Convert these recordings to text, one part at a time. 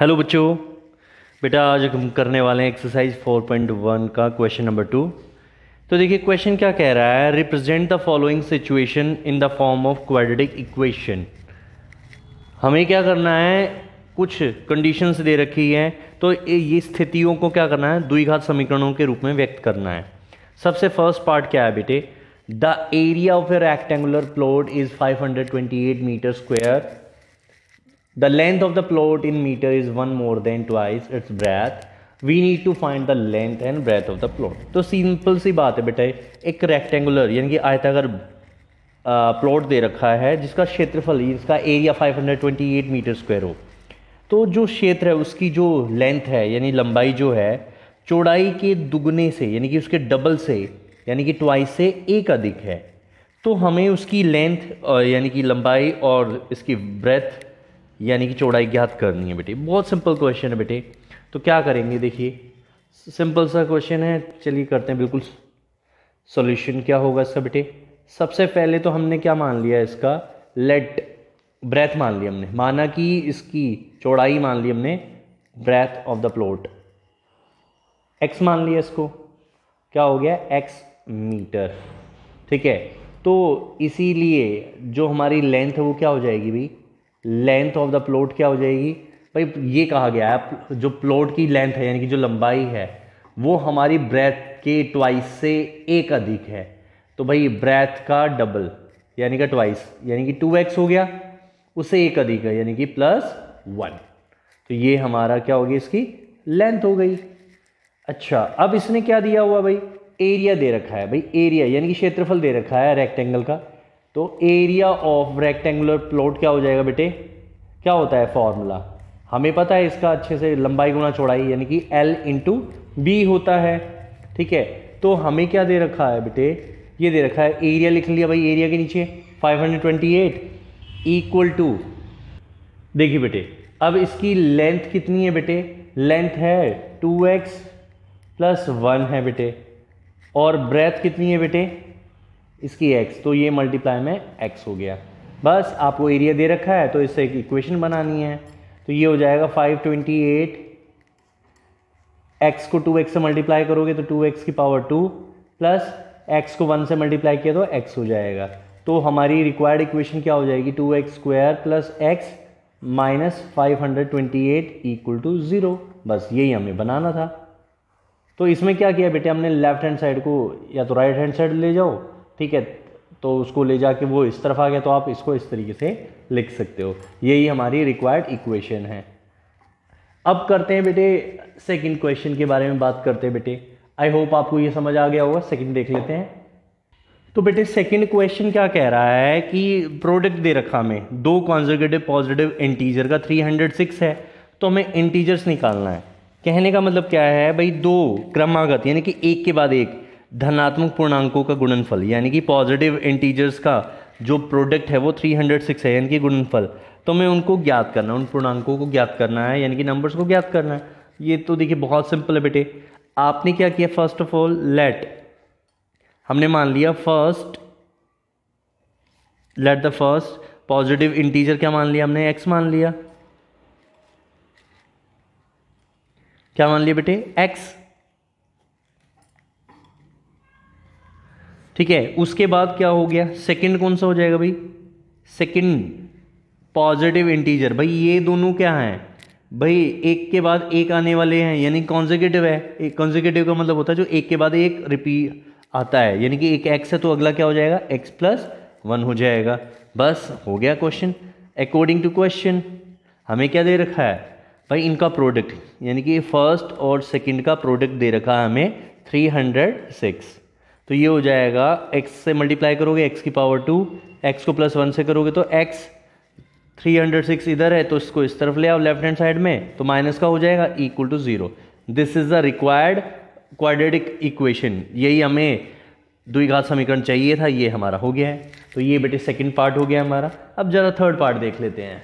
Hello बच्चों। बेटा आज हम करने वाले हैं एक्सरसाइज 4.1 का क्वेश्चन नंबर 2। तो देखिए क्वेश्चन क्या कह रहा है, represent the following situation in the form of quadratic equation. हमें क्या करना है, कुछ कंडीशंस दे रखी हैं, तो ये स्थितियों को क्या करना है, द्विघात समीकरणों के रूप में व्यक्त करना है। सबसे फर्स्ट पार्ट क्या है बेटे, the area of a rectangular plot is 528 metre square. The length of the plot in meter is one more than twice its breadth. We need to find the length and breadth of the plot. तो simple सी बात है बेटा, एक rectangular यानी कि आयताकार plot दे रखा है जिसका क्षेत्रफल, इसका एरिया 528 मीटर स्क्वायर हो। तो जो क्षेत्र है उसकी जो लेंथ है यानी लंबाई जो है चौड़ाई के दुगने से यानी कि उसके डबल से यानी कि ट्वाइस से एक अधिक है। तो हमें उसकी लेंथ यानी कि लंबाई और इसकी ब्रेथ यानी कि चौड़ाई ज्ञात करनी है बेटे। बहुत सिंपल क्वेश्चन है बेटे। तो क्या करेंगे, देखिए सिंपल सा क्वेश्चन है, चलिए करते हैं बिल्कुल। सॉल्यूशन क्या होगा इसका बेटे, सबसे पहले तो हमने क्या मान लिया, इसका लेट ब्रेथ मान लिया हमने, माना कि इसकी चौड़ाई मान ली हमने, breadth of the plot x मान लिया, इसको क्या हो गया एक्स मीटर। ठीक है, तो इसीलिए जो हमारी लेंथ है वो क्या हो जाएगी भाई, लेंथ ऑफ द प्लॉट क्या हो जाएगी भाई, ये कहा गया है जो प्लॉट की लेंथ है यानी कि जो लंबाई है वो हमारी ब्रेथ के ट्वाइस से एक अधिक है। तो भाई ब्रेथ का डबल यानी कि ट्वाइस यानी कि 2x हो गया, उससे एक अधिक है यानी कि +1। तो ये हमारा क्या हो गया, इसकी लेंथ हो गई। अच्छा, अब इसने क्या दिया हुआ भाई, एरिया दे रखा है भाई, एरिया यानी कि क्षेत्रफल दे रखा है रेक्टेंगल का। तो एरिया ऑफ रेक्टेंगुलर प्लॉट क्या हो जाएगा बेटे, क्या होता है फॉर्मूला हमें पता है इसका अच्छे से, लंबाई गुना चौड़ाई यानी कि L इंटू बी होता है। ठीक है, तो हमें क्या दे रखा है बेटे, ये दे रखा है एरिया, लिख लिया भाई एरिया के नीचे 528 इक्वल टू, देखिए बेटे अब इसकी लेंथ कितनी है बेटे, लेंथ है 2x + 1 है बेटे, और ब्रेथ कितनी है बेटे इसकी x, तो ये मल्टीप्लाई में x हो गया। बस आपको एरिया दे रखा है तो इससे एक इक्वेशन बनानी है। तो ये हो जाएगा 528, x को 2x से मल्टीप्लाई करोगे तो 2x की पावर 2 प्लस x को 1 से मल्टीप्लाई किया तो x हो जाएगा। तो हमारी रिक्वायर्ड इक्वेशन क्या हो जाएगी, 2x² + x minus 528 equal to 0। बस यही हमें बनाना था। तो इसमें क्या किया बेटे, हमने लेफ्ट हैंड साइड को या तो राइट हैंड साइड ले जाओ, ठीक है, तो उसको ले जाके वो इस तरफ आ गया, तो आप इसको इस तरीके से लिख सकते हो। यही हमारी रिक्वायर्ड इक्वेशन है। अब करते हैं बेटे सेकंड क्वेश्चन के बारे में बात करते हैं बेटे। आई होप आपको ये समझ आ गया होगा। सेकंड देख लेते हैं। तो बेटे सेकंड क्वेश्चन क्या कह रहा है कि प्रोडक्ट दे रखा हमें दो कॉन्जुगेटिव पॉजिटिव इंटीजर का 306 है, तो हमें इंटीजर्स निकालना है। कहने का मतलब क्या है भाई, दो क्रमागत यानी कि एक के बाद एक धनात्मक पूर्णांकों का गुणनफल यानी कि पॉजिटिव इंटीजर्स का जो प्रोडक्ट है वो 306 है यानी कि गुणनफल। तो हमें उनको ज्ञात करना है, उन पूर्णांकों को ज्ञात करना है यानी कि नंबर्स को ज्ञात करना है। ये तो देखिए बहुत सिंपल है बेटे। आपने क्या किया, फर्स्ट ऑफ ऑल लेट, हमने मान लिया first, let the first positive integer क्या मान लिया हमने, x मान लिया। क्या मान लिया बेटे, x। ठीक है, उसके बाद क्या हो गया, सेकंड कौन सा हो जाएगा भाई, सेकंड पॉजिटिव इंटीजर। भाई ये दोनों क्या हैं भाई, एक के बाद एक आने वाले हैं यानी कॉन्जिक्यूटिव है। एक कॉन्जिक्यूटिव का मतलब होता है जो एक के बाद एक रिपीट आता है, यानी कि एक x है तो अगला क्या हो जाएगा, x + 1 हो जाएगा। बस हो गया क्वेश्चन। अकॉर्डिंग टू क्वेश्चन हमें क्या दे रखा है भाई, इनका प्रोडक्ट यानी कि फर्स्ट और सेकंड का प्रोडक्ट दे रखा है हमें 306। तो ये हो जाएगा x से मल्टीप्लाई करोगे x की पावर 2, x को +1 से करोगे तो x, 306 इधर है तो इसको इस तरफ ले आओ लेफ्ट हैंड साइड में, तो माइनस का हो जाएगा equal to 0। This is the required quadratic equation. यही हमें द्विघात समीकरण चाहिए था, ये हमारा हो गया है। तो ये बेटे सेकंड पार्ट हो गया हमारा। अब जरा थर्ड पार्ट देख लेते हैं।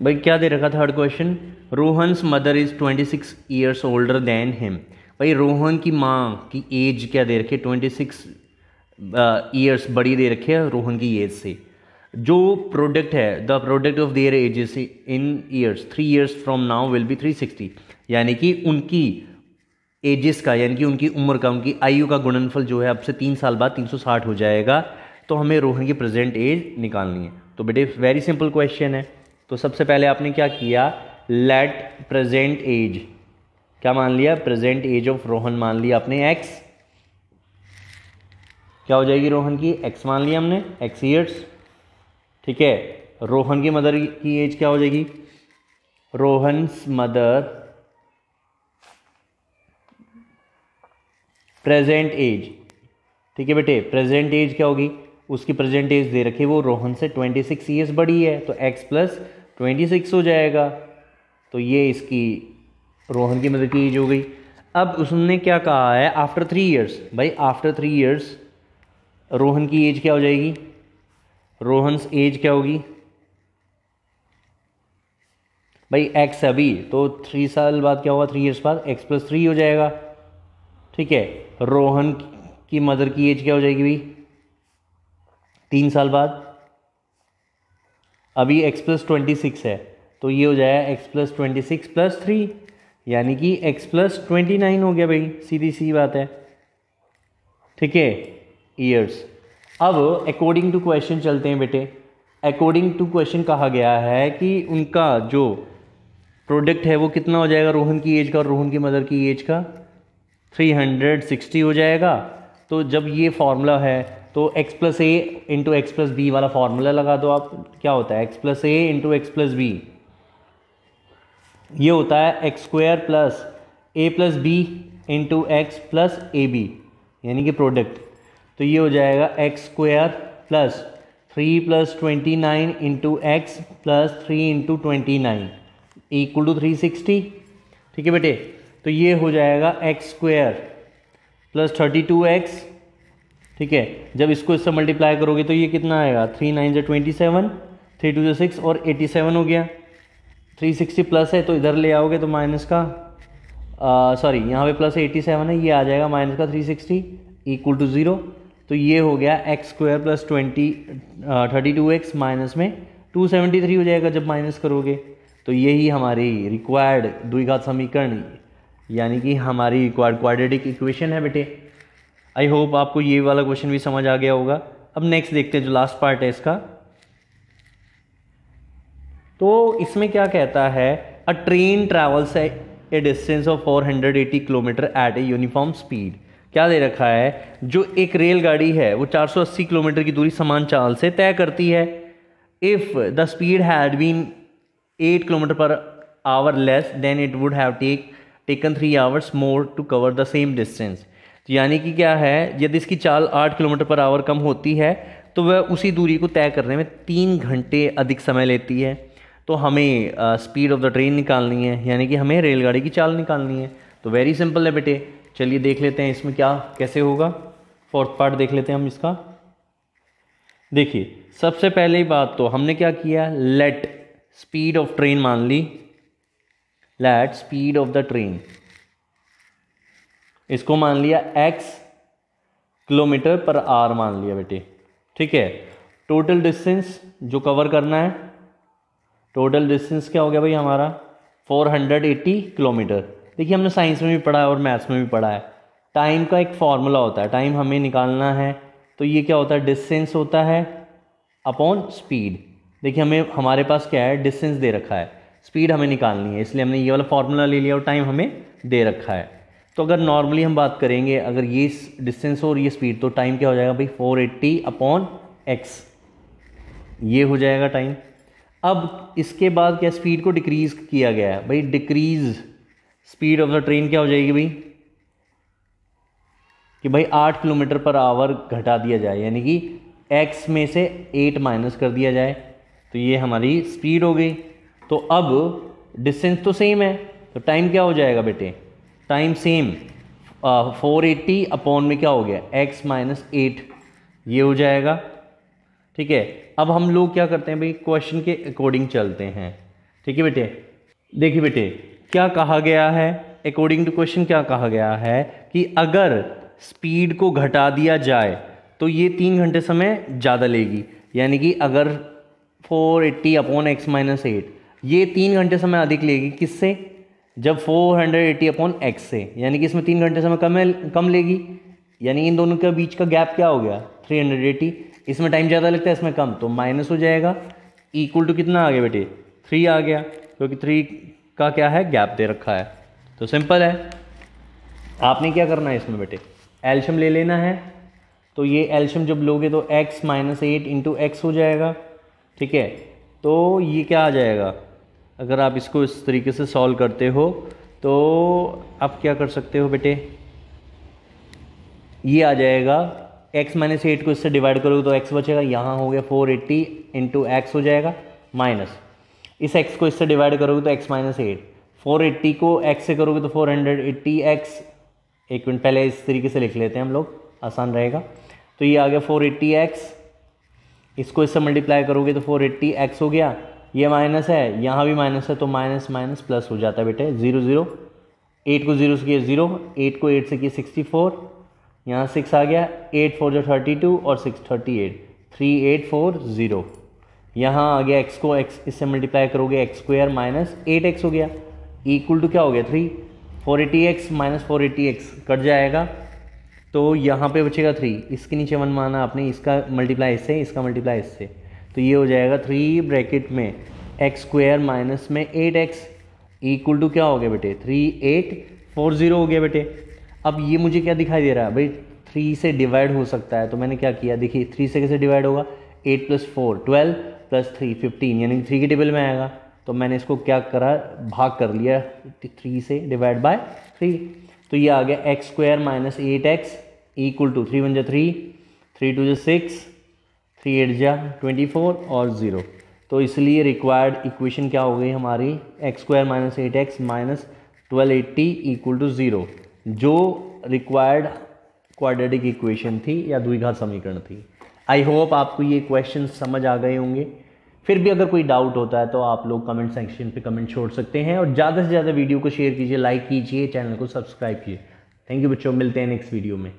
भाई क्या दे रखा third question, Rohan's mother is 26 years older than him. भाई रोहन की माँ की एज क्या दे रखी है, 26 ईयर्स बड़ी दे रखी है रोहन की एज से। जो प्रोडक्ट है, the product of their edges in years 3 years from now will be 360, यानी कि उनकी एजेस का, यानी कि उनकी उम्र का, उनकी आयु का गुणनफल जो है अब से 3 साल बाद 360 हो जाएगा। तो हमें रोहन की प्रेजेंट एज निकालनी है। तो बेटे वेरी सिंपल क्वेश्चन है। तो सबसे पहले आपने क्या किया, लेट प्रेजेंट एज, क्या मान लिया, प्रेजेंट एज ऑफ रोहन मान लिया आपने x, क्या हो जाएगी रोहन की, x मान लिया हमने, x ईयर्स। ठीक है, रोहन की मदर की एज क्या हो जाएगी, रोहन्स मदर प्रेजेंट एज। ठीक है बेटे, प्रेजेंट एज क्या होगी, उसकी प्रेजेंट एज दे रखी है वो रोहन से 26 ईयर्स बड़ी है, तो x प्लस 26 हो जाएगा। तो ये इसकी रोहन की मदर की एज हो गई। अब उसने क्या कहा है, आफ्टर 3 ईयर्स, भाई आफ्टर 3 ईयर्स रोहन की एज क्या हो जाएगी, रोहन्स एज क्या होगी भाई, x अभी, तो 3 साल बाद क्या होगा, 3 ईयर्स बाद x प्लस 3 हो जाएगा। ठीक है, रोहन की मदर की एज क्या हो जाएगी भाई, 3 साल बाद, अभी x प्लस 26 है, तो ये हो जाएगा x प्लस 26 प्लस 3, यानी कि x प्लस 29 हो गया भाई, सीधी सी बात है। ठीक है, ईयर्स। अब अकॉर्डिंग टू क्वेश्चन चलते हैं बेटे। अकॉर्डिंग टू क्वेश्चन कहा गया है कि उनका जो प्रोडक्ट है वो कितना हो जाएगा, रोहन की एज का और रोहन की मदर की एज का 360 हो जाएगा। तो जब ये फॉर्मूला है तो x plus a into x plus b वाला फॉर्मूला लगा दो आप, क्या होता है x plus a into x plus b, ये होता है x square plus a plus b into x plus a b, यानी कि प्रोडक्ट। तो ये हो जाएगा x square plus 3 plus 29 into x plus 3 into 29 equal to 360। ठीक है बेटे, तो ये हो जाएगा एक्स स्क्वायर प्लस 32x। ठीक है, जब इसको इससे मल्टीप्लाई करोगे तो ये कितना आएगा, 3 9 से 27, 3 2 से 6 और 87 हो गया। 360 प्लस है तो इधर ले आओगे तो माइनस का, सॉरी यहाँ पे प्लस 87 है, ये आ जाएगा माइनस का 360 इक्वल टू 0। तो ये हो गया x square plus 32x minus में 273 हो जाएगा जब माइनस करोगे। तो यही हमारी रिक्वायर्ड द्विघात समीकरण, यानी कि हमारी रिक्वायर्ड क्वाड्रेटिक इक्वेशन है बेटे। आई होप आपको ये वाला क्वेश्चन भी समझ आ गया होगा। अब नेक्स्ट देखते हैं जो लास्ट पार्ट है इसका। तो इसमें क्या कहता है, a train travels a distance of 480 kilometre at a uniform speed. क्या दे रखा है, जो एक रेलगाड़ी है वो 480 किलोमीटर की दूरी समान चाल से तय करती है। If the speed had been 8 kilometre per hour less than it would have taken 3 hours more to cover the same distance. तो यानी कि क्या है, यदि इसकी चाल 8 किलोमीटर पर आवर कम होती है तो वह उसी दूरी को तय करने में 3 घंटे अधिक समय लेती है। तो हमें स्पीड ऑफ द ट्रेन निकालनी है, यानी कि हमें रेलगाड़ी की चाल निकालनी है। तो वेरी सिंपल है बेटे, चलिए देख लेते हैं इसमें क्या कैसे होगा। फोर्थ पार्ट देख लेते हैं हम इसका। देखिए सबसे पहले बात तो हमने क्या किया, लेट स्पीड ऑफ ट्रेन मान ली, let speed of the train, इसको मान लिया x किलोमीटर पर आवर मान लिया बेटे। ठीक है, टोटल डिस्टेंस जो कवर करना है, टोटल डिस्टेंस क्या हो गया भाई हमारा 480 किलोमीटर। देखिए हमने साइंस में भी पढ़ा है और मैथ्स में भी पढ़ा है, टाइम का एक फॉर्मूला होता है, टाइम हमें निकालना है तो ये क्या होता है, डिस्टेंस होता है अपॉन स्पीड। देखिए हमें हमारे पास क्या है, डिस्टेंस दे रखा है, स्पीड हमें निकालनी है, इसलिए हमने ये वाला फॉर्मूला ले लिया और टाइम हमें दे रखा है। तो अगर नॉर्मली हम बात करेंगे, अगर ये डिस्टेंस और ये स्पीड, तो टाइम क्या हो जाएगा भाई 480 अपॉन एक्स, ये हो जाएगा टाइम। अब इसके बाद क्या, स्पीड को डिक्रीज किया गया है भाई, decrease speed of the train क्या हो जाएगी भाई, कि भाई 8 किलोमीटर पर आवर घटा दिया जाए, यानी कि x में से 8 माइनस कर दिया जाए, तो ये हमारी स्पीड हो गई। तो अब डिस्टेंस तो सेम है, तो टाइम क्या हो जाएगा बेटे, टाइम सेम 480 अपॉन में क्या हो गया x माइनस 8, ये हो जाएगा। ठीक है, अब हम लोग क्या करते हैं भाई, क्वेश्चन के अकॉर्डिंग चलते हैं। ठीक है बेटे, देखिए बेटे क्या कहा गया है, अकॉर्डिंग टू क्वेश्चन क्या कहा गया है कि अगर स्पीड को घटा दिया जाए तो ये 3 घंटे समय ज़्यादा लेगी, यानी कि अगर 480 अपॉन एक्स माइनस 8 ये 3 घंटे समय अधिक लेगी किससे, जब 480 अपॉन एक्स से, यानी कि इसमें 3 घंटे समय कम लेगी, यानी इन दोनों के बीच का गैप क्या हो गया 380। इसमें टाइम ज़्यादा लगता है, इसमें कम, तो माइनस हो जाएगा, इक्वल टू कितना आ गया बेटे 3 आ गया, क्योंकि 3 का क्या है गैप दे रखा है। तो सिंपल है, आपने क्या करना है इसमें बेटे एलशियम ले लेना है। तो ये एलशियम जब लोगे तो x माइनस 8 इंटू एक्स हो जाएगा, ठीक है। तो ये क्या आ जाएगा, अगर आप इसको इस तरीके से सॉल्व करते हो तो आप क्या कर सकते हो बेटे, ये आ जाएगा x माइनस 8 को इससे डिवाइड करोगे तो x बचेगा, यहाँ हो गया 480 इंटू एक्स हो जाएगा, माइनस इस x को इससे डिवाइड करोगे तो x माइनस 8, 480 को x से करोगे तो 480x, एक मिनट पहले इस तरीके से लिख लेते हैं हम लोग, आसान रहेगा। तो ये आ गया 480x, इसको इससे मल्टीप्लाई करोगे तो 480x हो गया, ये माइनस है यहाँ भी माइनस है, तो माइनस माइनस प्लस हो जाता है बेटे 0 0, 8 को 0 से किया 0, 8 को 8 से किया 64, यहाँ 6 आ गया, 8 4 जो 32 और 6 38, 3840, यहाँ आ गया x को x इससे मल्टीप्लाई करोगे x स्क्वायर माइनस 8x हो गया, इक्वल टू क्या हो गया 3, 480x माइनस 480x कट जाएगा, तो यहाँ पे बचेगा 3, इसके नीचे 1 माना आपने, इसका मल्टीप्लाई इससे, इसका मल्टीप्लाई इससे, तो ये हो जाएगा 3 ब्रैकेट में एक्स स्क्वायर माइनस में 8x इक्वल टू क्या हो गया बेटे 3840 हो गया बेटे। अब ये मुझे क्या दिखाई दे रहा है भाई 3 से डिवाइड हो सकता है, तो मैंने क्या किया देखिए 3 से कैसे डिवाइड होगा, 8 प्लस 4 12 प्लस 3 15, यानी 3 के टेबल में आएगा, तो मैंने इसको क्या करा भाग कर लिया 3 से डिवाइड बाय 3, तो ये आ गया x square minus 8x equal to 3 1 जा 3, 3 2 जा 6, 3 8 जा 24 और 0। तो इसलिए रिक्वायर्ड इक्वेशन क्या हो गई हमारी x square minus 8x minus 1280 equal to 0, जो रिक्वायर्ड क्वाड्रेटिक इक्वेशन थी या द्विघात समीकरण थी। आई होप आपको ये क्वेश्चन समझ आ गए होंगे। फिर भी अगर कोई डाउट होता है तो आप लोग कमेंट सेक्शन पे कमेंट छोड़ सकते हैं, और ज़्यादा से ज़्यादा वीडियो को शेयर कीजिए, लाइक कीजिए, चैनल को सब्सक्राइब कीजिए। थैंक यू बच्चों, मिलते हैं नेक्स्ट वीडियो में।